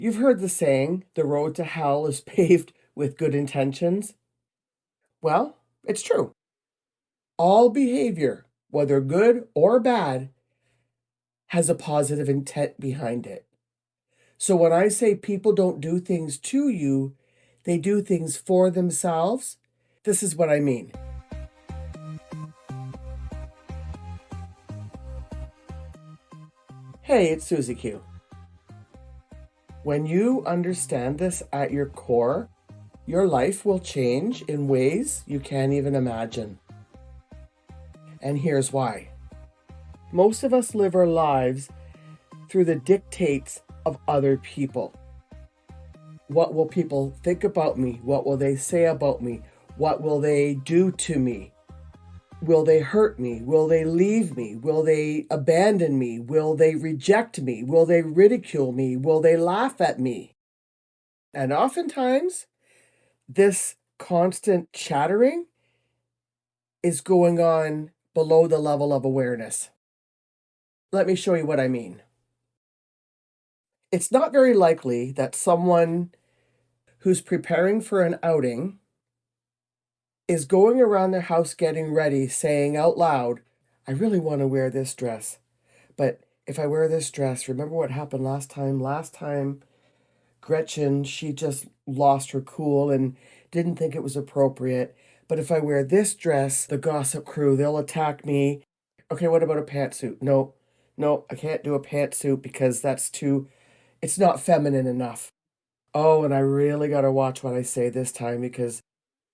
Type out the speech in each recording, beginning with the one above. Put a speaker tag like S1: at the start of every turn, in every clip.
S1: You've heard the saying, the road to hell is paved with good intentions. Well, it's true. All behavior, whether good or bad, has a positive intent behind it. So when I say people don't do things to you, they do things for themselves, this is what I mean. Hey, it's Susie Q. When you understand this at your core, your life will change in ways you can't even imagine. And here's why. Most of us live our lives through the dictates of other people. What will people think about me? What will they say about me? What will they do to me? Will they hurt me? Will they leave me? Will they abandon me? Will they reject me? Will they ridicule me? Will they laugh at me? And oftentimes, this constant chattering is going on below the level of awareness. Let me show you what I mean. It's not very likely that someone who's preparing for an outing is going around their house getting ready, saying out loud, I really want to wear this dress. But if I wear this dress, remember what happened last time? Last time, Gretchen, she just lost her cool and didn't think it was appropriate. But if I wear this dress, the gossip crew, they'll attack me. Okay, what about a pantsuit? No, I can't do a pantsuit because it's not feminine enough. Oh, and I really got to watch what I say this time because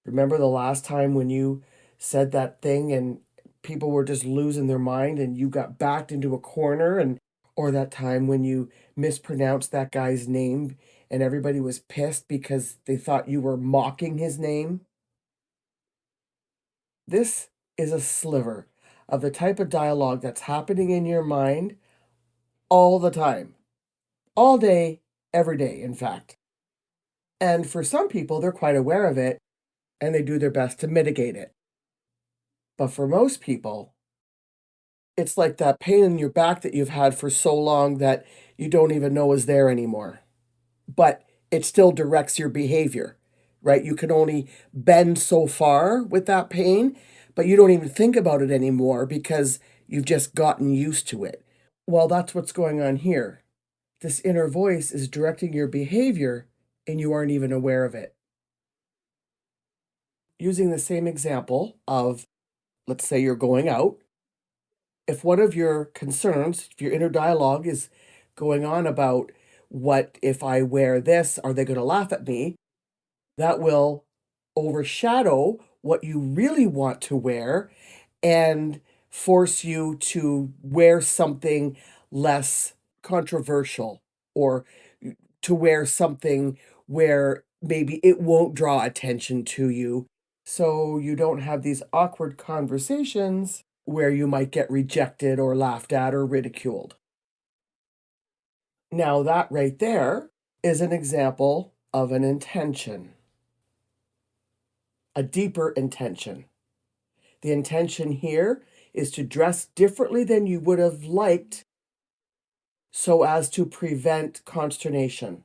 S1: remember the last time when you said that thing and people were just losing their mind and you got backed into a corner, and or that time when you mispronounced that guy's name and everybody was pissed because they thought you were mocking his name? This is a sliver of the type of dialogue that's happening in your mind all the time. All day, every day, in fact. And for some people, they're quite aware of it and they do their best to mitigate it. But for most people, it's like that pain in your back that you've had for so long that you don't even know is there anymore. But it still directs your behavior, right? You can only bend so far with that pain, but you don't even think about it anymore because you've just gotten used to it. Well, that's what's going on here. This inner voice is directing your behavior and you aren't even aware of it. Using the same example of, let's say you're going out. If one of your concerns, if your inner dialogue is going on about what if I wear this, are they going to laugh at me? That will overshadow what you really want to wear and force you to wear something less controversial or to wear something where maybe it won't draw attention to you. So you don't have these awkward conversations where you might get rejected or laughed at or ridiculed. Now, that right there is an example of an intention, a deeper intention. The intention here is to dress differently than you would have liked so as to prevent consternation.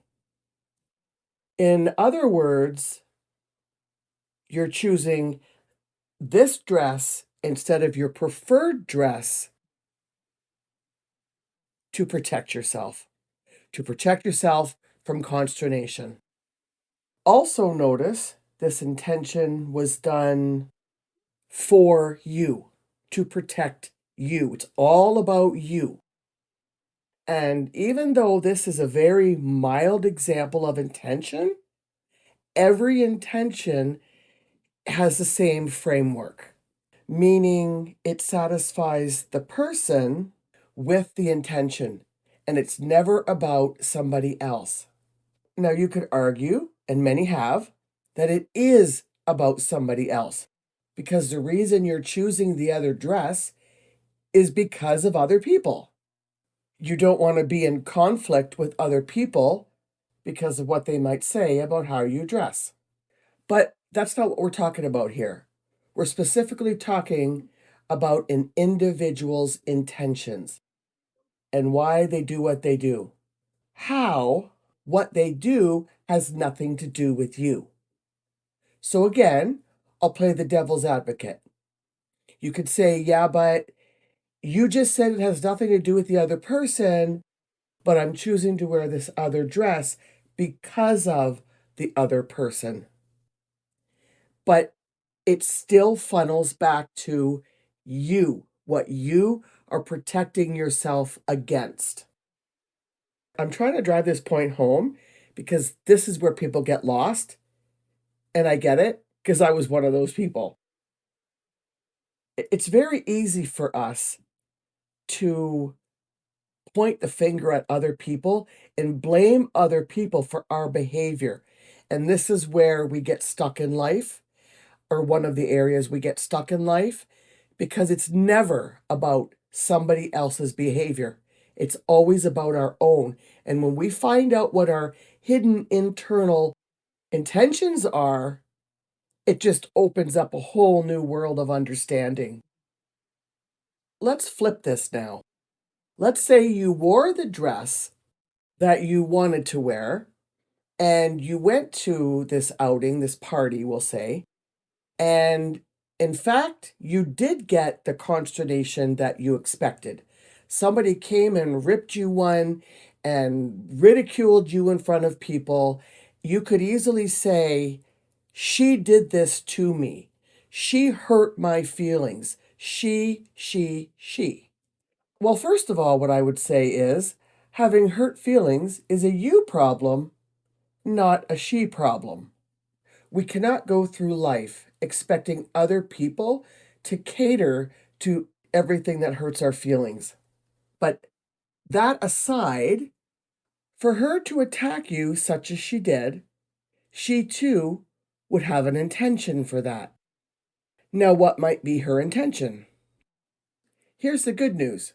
S1: In other words, you're choosing this dress instead of your preferred dress to protect yourself, from consternation. Also notice this intention was done for you, to protect you. It's all about you. And even though this is a very mild example of intention, every intention has the same framework, meaning it satisfies the person with the intention, and it's never about somebody else. Now, you could argue, and many have, that it is about somebody else because the reason you're choosing the other dress is because of other people. You don't want to be in conflict with other people because of what they might say about how you dress. But that's not what we're talking about here. We're specifically talking about an individual's intentions and why they do what they do. How What they do has nothing to do with you. So again, I'll play the devil's advocate. You could say, yeah, but you just said it has nothing to do with the other person, but I'm choosing to wear this other dress because of the other person. But it still funnels back to you, what you are protecting yourself against. I'm trying to drive this point home because this is where people get lost. And I get it because I was one of those people. It's very easy for us to point the finger at other people and blame other people for our behavior. And this is where we get stuck in life, or one of the areas we get stuck in life, because it's never about somebody else's behavior. It's always about our own. And when we find out what our hidden internal intentions are, it just opens up a whole new world of understanding. Let's flip this now. Let's say you wore the dress that you wanted to wear, and you went to this outing, this party, we'll say, and in fact, you did get the consternation that you expected. Somebody came and ripped you one and ridiculed you in front of people. You could easily say, she did this to me. She hurt my feelings. She. Well, first of all, what I would say is having hurt feelings is a you problem, not a she problem. We cannot go through life expecting other people to cater to everything that hurts our feelings. But that aside, for her to attack you such as she did, she too would have an intention for that. Now, what might be her intention? Here's the good news.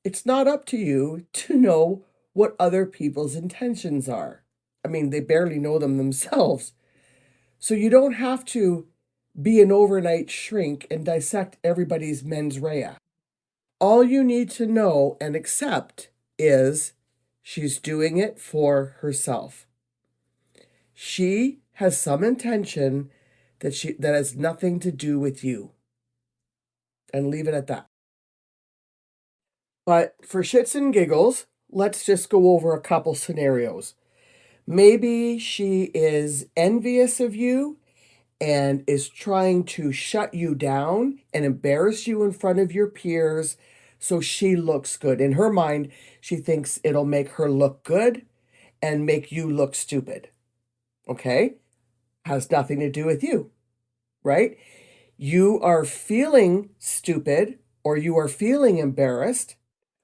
S1: It's not up to you to know what other people's intentions are. I mean, they barely know them themselves. So you don't have to be an overnight shrink and dissect everybody's mens rea. All you need to know and accept is she's doing it for herself. She has some intention that has nothing to do with you. And leave it at that. But for shits and giggles, let's just go over a couple scenarios. Maybe she is envious of you and is trying to shut you down and embarrass you in front of your peers so she looks good. In her mind, she thinks it'll make her look good and make you look stupid. Okay? Has nothing to do with you, right? You are feeling stupid or you are feeling embarrassed,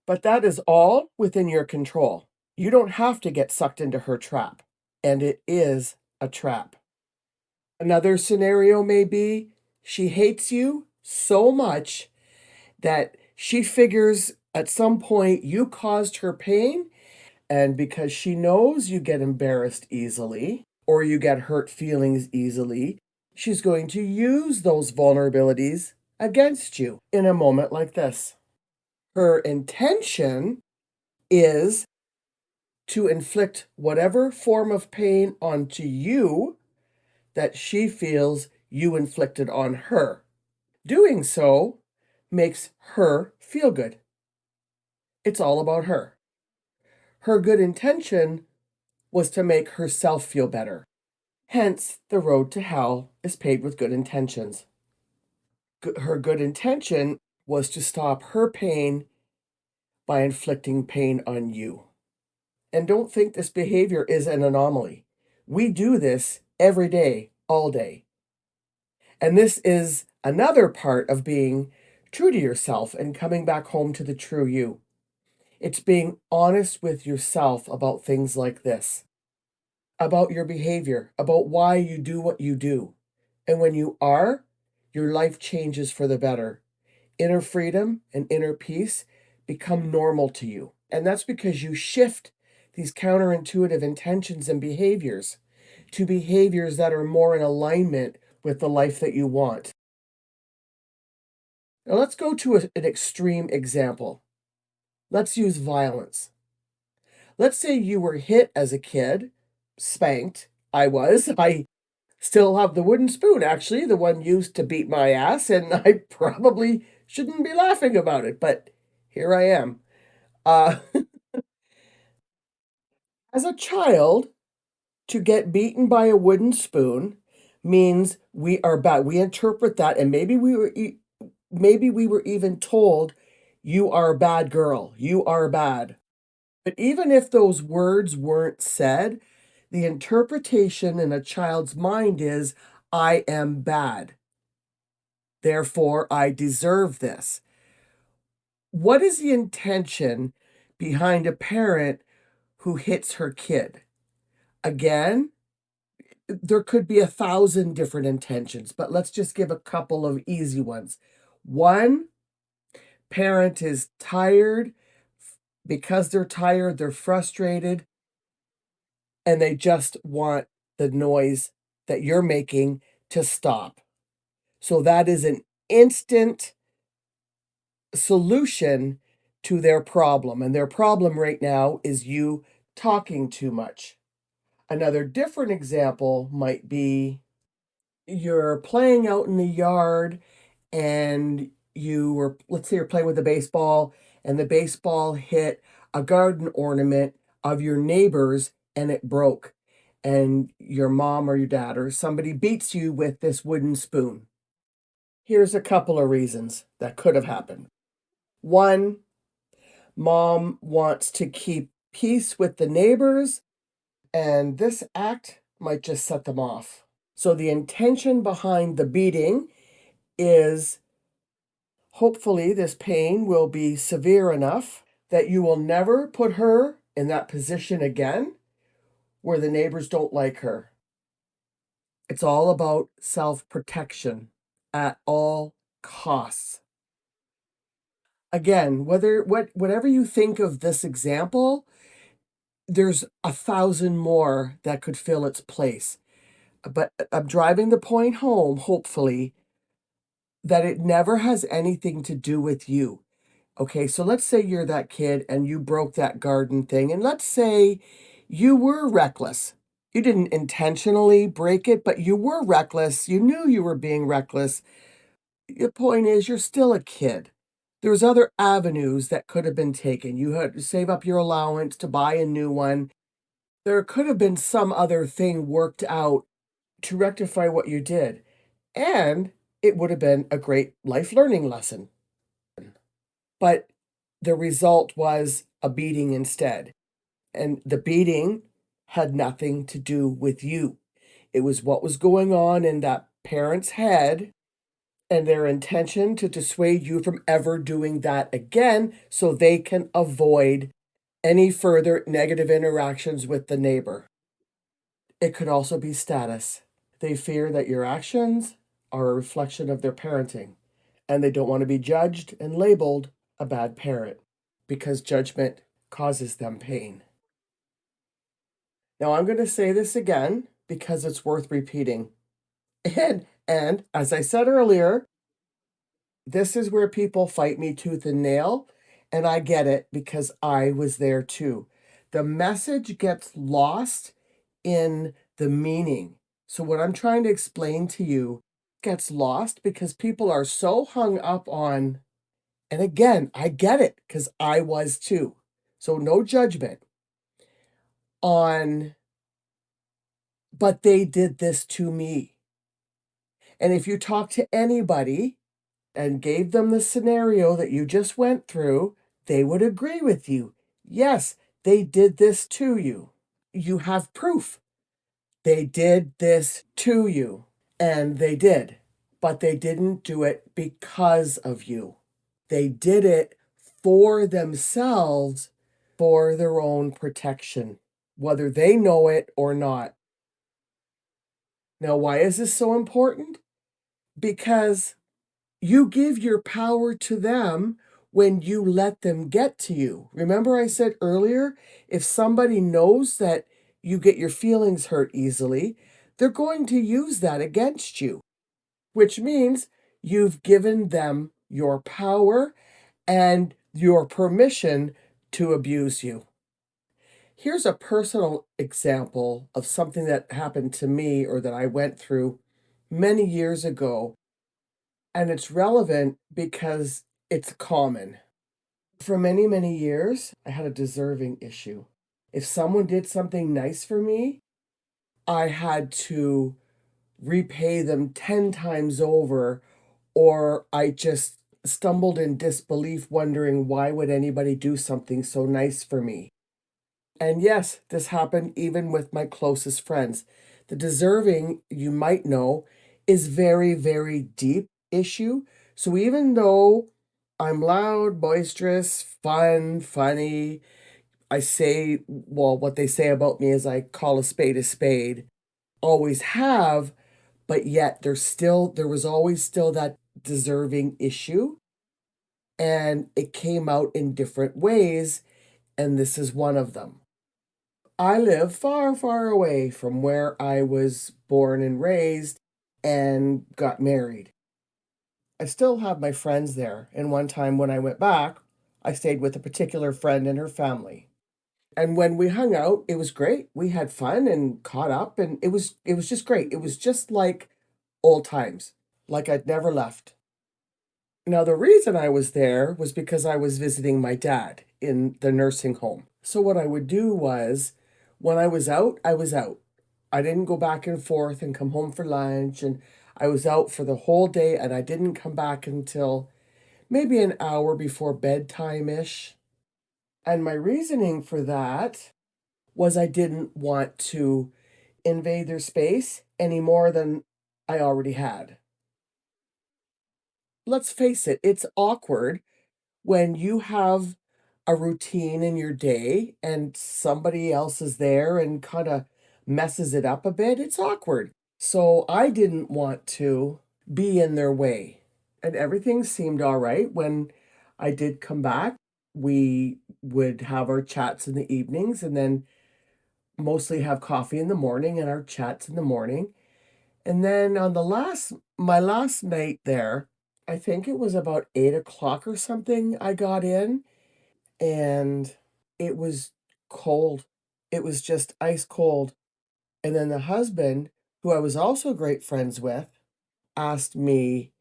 S1: but that is all within your control. You don't have to get sucked into her trap, and it is a trap. Another scenario may be she hates you so much that she figures at some point you caused her pain, and because she knows you get embarrassed easily or you get hurt feelings easily, she's going to use those vulnerabilities against you in a moment like this. Her intention is to inflict whatever form of pain onto you that she feels you inflicted on her. Doing so makes her feel good. It's all about her. Her good intention was to make herself feel better. Hence, the road to hell is paved with good intentions. Her good intention was to stop her pain by inflicting pain on you. And don't think this behavior is an anomaly. We do this every day, all day. And this is another part of being true to yourself and coming back home to the true you. It's being honest with yourself about things like this, about your behavior, about why you do what you do. And when you are, your life changes for the better. Inner freedom and inner peace become normal to you. And that's because you shift these counterintuitive intentions and behaviors to behaviors that are more in alignment with the life that you want. Now let's go to an extreme example. Let's use violence. Let's say you were hit as a kid, spanked. I was. I still have the wooden spoon, actually, the one used to beat my ass, and I probably shouldn't be laughing about it, but here I am. Uh, as a child, to get beaten by a wooden spoon means we are bad. We interpret that, and maybe we were even told, "You are a bad girl. You are bad." But even if those words weren't said, the interpretation in a child's mind is, "I am bad. Therefore, I deserve this." What is the intention behind a parent who hits her kid? Again, there could be 1,000 different intentions, but let's just give a couple of easy ones. One, parent is tired. Because they're tired, they're frustrated, and they just want the noise that you're making to stop. So that is an instant solution to their problem. And their problem right now is you talking too much. Another different example might be you're playing out in the yard and let's say you're playing with a baseball and the baseball hit a garden ornament of your neighbor's and it broke. And your mom or your dad or somebody beats you with this wooden spoon. Here's a couple of reasons that could have happened. One, mom wants to keep peace with the neighbors, and this act might just set them off. So the intention behind the beating is hopefully this pain will be severe enough that you will never put her in that position again where the neighbors don't like her. It's all about self-protection at all costs. Again, whatever you think of this example, there's 1,000 more that could fill its place. But I'm driving the point home, hopefully, that it never has anything to do with you. Okay, so let's say you're that kid and you broke that garden thing, and let's say you were reckless. You didn't intentionally break it, but you were reckless. You knew you were being reckless. The point is, you're still a kid. There's other avenues that could have been taken. You had to save up your allowance to buy a new one. There could have been some other thing worked out to rectify what you did. And it would have been a great life learning lesson. But the result was a beating instead. And the beating had nothing to do with you. It was what was going on in that parent's head and their intention to dissuade you from ever doing that again so they can avoid any further negative interactions with the neighbor. It could also be status. They fear that your actions are a reflection of their parenting, and they don't want to be judged and labeled a bad parent because judgment causes them pain. Now, I'm going to say this again because it's worth repeating. And as I said earlier, this is where people fight me tooth and nail, and I get it because I was there too. The message gets lost in the meaning. So, what I'm trying to explain to you gets lost because people are so hung up on, and again, I get it because I was too. So, no judgment on, but they did this to me. And if you talk to anybody and gave them the scenario that you just went through, they would agree with you. Yes, they did this to you. You have proof. They did this to you. And they did. But they didn't do it because of you. They did it for themselves, for their own protection, whether they know it or not. Now, why is this so important? Because you give your power to them when you let them get to you. Remember, I said earlier, if somebody knows that you get your feelings hurt easily, they're going to use that against you, which means you've given them your power and your permission to abuse you. Here's a personal example of something that happened to me or that I went through many years ago, and it's relevant because it's common. For many, many years, I had a deserving issue. If someone did something nice for me, I had to repay them 10 times over, or I just stumbled in disbelief wondering why would anybody do something so nice for me. And yes, this happened even with my closest friends. The deserving, you might know, is very, very deep issue. So even though I'm loud, boisterous, fun, funny, I say, well, what they say about me is I call a spade, always have, but yet there was always still that deserving issue. And it came out in different ways, and this is one of them. I live far, far away from where I was born and raised and got married. I still have my friends there, and one time when I went back, I stayed with a particular friend and her family. And when we hung out, it was great. We had fun and caught up, and it was just great. It was just like old times, like I'd never left. Now, the reason I was there was because I was visiting my dad in the nursing home. So, what I would do was when I was out, I was out. I didn't go back and forth and come home for lunch. And I was out for the whole day and I didn't come back until maybe an hour before bedtime ish. And my reasoning for that was I didn't want to invade their space any more than I already had. Let's face it, it's awkward when you have a routine in your day and somebody else is there and kind of messes it up a bit, it's awkward. So I didn't want to be in their way. And everything seemed all right when I did come back. We would have our chats in the evenings and then mostly have coffee in the morning and our chats in the morning. And then on my last night there, I think it was about 8 o'clock or something, I got in and it was cold. It was just ice cold. And then the husband, who I was also great friends with, asked me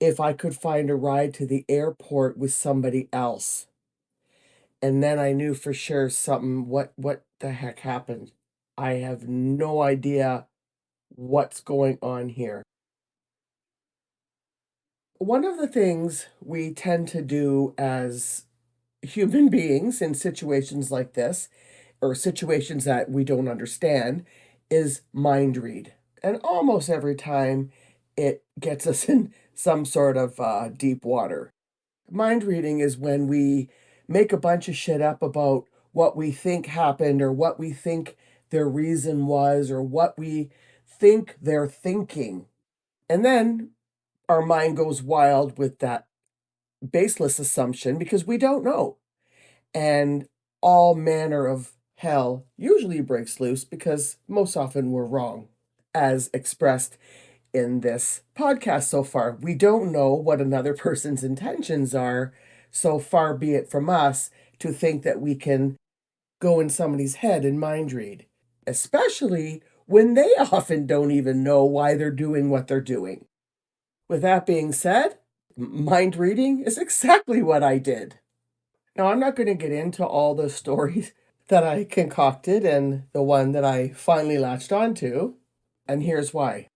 S1: if I could find a ride to the airport with somebody else. And then I knew for sure what the heck happened. I have no idea what's going on here. One of the things we tend to do as human beings in situations like this, or situations that we don't understand, is mind read. And almost every time it gets us in some sort of deep water. Mind reading is when we make a bunch of shit up about what we think happened or what we think their reason was or what we think they're thinking. And then our mind goes wild with that baseless assumption because we don't know. And all manner of hell usually breaks loose because most often we're wrong, as expressed in this podcast so far. We don't know what another person's intentions are, so far be it from us to think that we can go in somebody's head and mind read, especially when they often don't even know why they're doing what they're doing. With that being said, mind reading is exactly what I did. Now, I'm not going to get into all the stories that I concocted and the one that I finally latched onto, and here's why.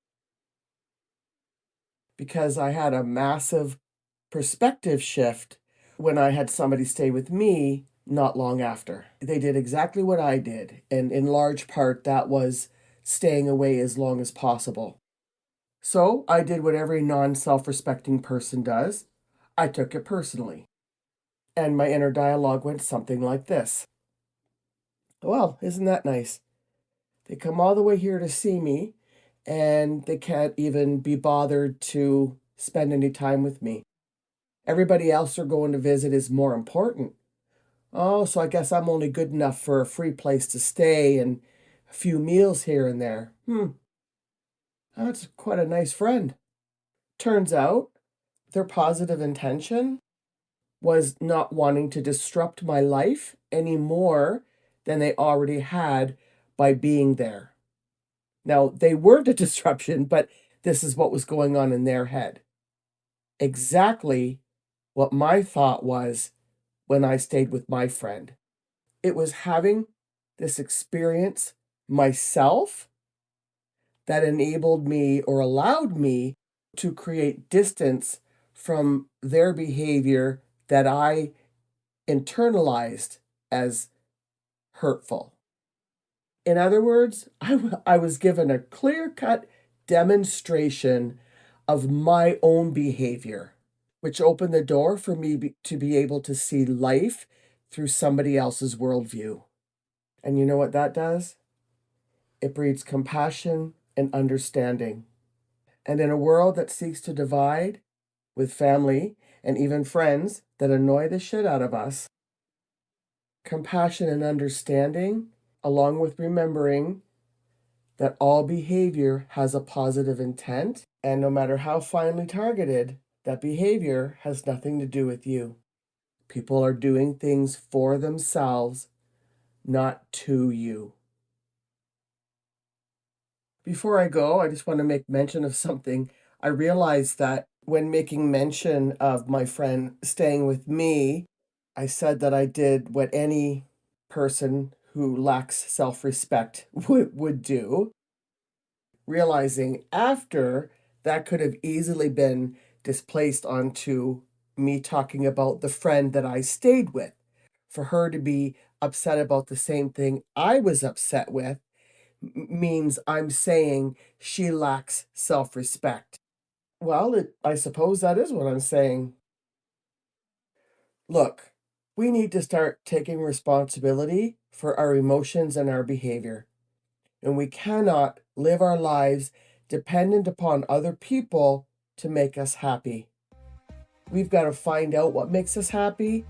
S1: Because I had a massive perspective shift when I had somebody stay with me not long after. They did exactly what I did, and in large part, that was staying away as long as possible. So I did what every non self respecting person does. I took it personally. And my inner dialogue went something like this. Well, isn't that nice? They come all the way here to see me, and they can't even be bothered to spend any time with me. Everybody else they're going to visit is more important. Oh, so I guess I'm only good enough for a free place to stay and a few meals here and there. That's quite a nice friend. Turns out their positive intention was not wanting to disrupt my life any more than they already had by being there. Now, they weren't a disruption, but this is what was going on in their head. Exactly what my thought was when I stayed with my friend. It was having this experience myself that enabled me or allowed me to create distance from their behavior that I internalized as hurtful. In other words, I was given a clear-cut demonstration of my own behavior, which opened the door for me to be able to see life through somebody else's worldview. And you know what that does? It breeds compassion and understanding. And in a world that seeks to divide, with family and even friends that annoy the shit out of us, compassion and understanding, along with remembering that all behavior has a positive intent, and no matter how finely targeted, that behavior has nothing to do with you. People are doing things for themselves, not to you. Before I go, I just want to make mention of something. I realized that when making mention of my friend staying with me, I said that I did what any person who lacks self-respect would do, realizing after that could have easily been displaced onto me talking about the friend that I stayed with. For her to be upset about the same thing I was upset with means I'm saying she lacks self-respect. Well, I suppose that is what I'm saying. Look, we need to start taking responsibility for our emotions and our behavior. And we cannot live our lives dependent upon other people to make us happy. We've got to find out what makes us happy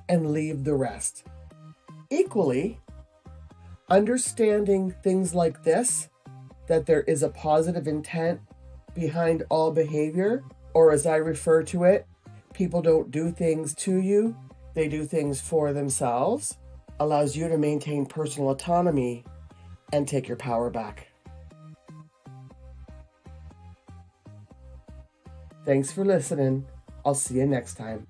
S1: and leave the rest. Equally, understanding things like this, that there is a positive intent behind all behavior, or as I refer to it, people don't do things to you, they do things for themselves, allows you to maintain personal autonomy and take your power back. Thanks for listening. I'll see you next time.